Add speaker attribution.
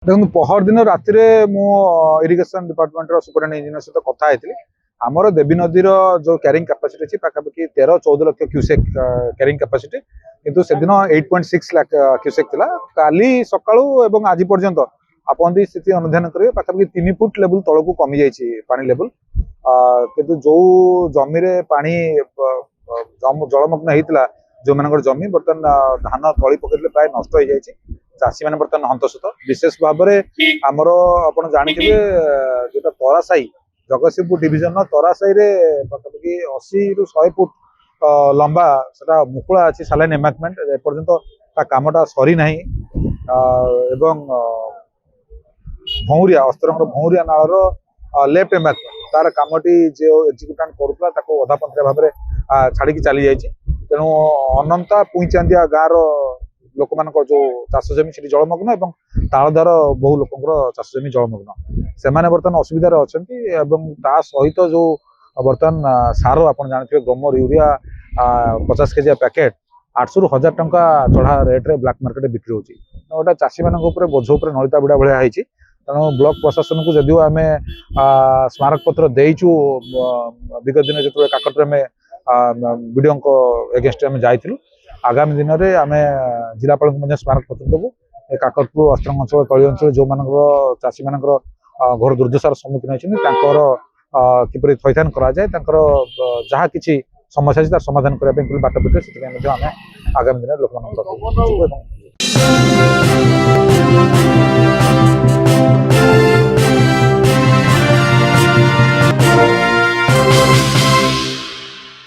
Speaker 1: देखो पहर दिन राति मु इरिगेशन डिपार्टमेंट सुपरिटेडेंट इंजीनियर सहित कथा होती आमर देवी नदी जो क्यारिंग कैपेसिटी अच्छी पाखापाखि 13-14 लाख क्यूसेक क्यारिंग कैपेसिटी किंतु से दिन 8.6 लाख क्यूसेक थिला काली सकाळू एवं आज पर्यंत आपन स्थिति अनुधान करेंगे पाखापाखि 3 फुट लेवल तल को कमी जाइए पानी लेवल किंतु जो जमी रे पानी जलमग्न होता जो मान जमी बर्तमान धान तली पकड़े प्राय नष्ट हो जाए चाषी मैंने बर्तमान हंतसत विशेष भाव में आमर आप जानते जो तरासाई जगतसिंहपुर डिविजन तरासाई पाखापाखि 80 ରୁ 100 फुट लंबा से मुकुला अच्छी सालाइन एमार्कमेंट एपर्यंत कामटा सरी ना एवं भौरिया अस्तर भौरिया नाल लेफ्ट एमार्कमेंट तार कामटी जो एक्जिक्यूटांट करूला अधा पंथ्या भाव में छाड़ी चली जाइए तेणु अनंता पुईचांदिया गाँव लोक मान जो चाष जमी से जलमग्न और तालदार बहु लोक चाष जमी जलमग्न से बर्तमान असुविधार अच्छा सहित जो बर्तमान सार आप जानते ग्रोमर यूरिया 50 केजी पैकेट 800 ରୁ 1000 टंका चढ़ा रेट्रे ब्लैक मार्केट बिक्री होची गोटे चाषी मान बोझ उपर नलिता बिड़ा भाया होती तेणु ब्लॉक प्रशासन को जदिव आम स्मारक पत्र देचु विगत दिन जो काकटपुर में विडीओ एगेन्स्ट आम जाइलु आगामी दिन में आम जिलापाल स्मारक पत्र देवु काकटपुर अस्त्रंग अंचल तली अंचल जो मान चाषी मान घोर दुर्दशार सम्मुखीन होती किपरि थैथान कराए जहाँ किसी समस्या तार समाधान करने बाट पिटे से आगामी दिन लोक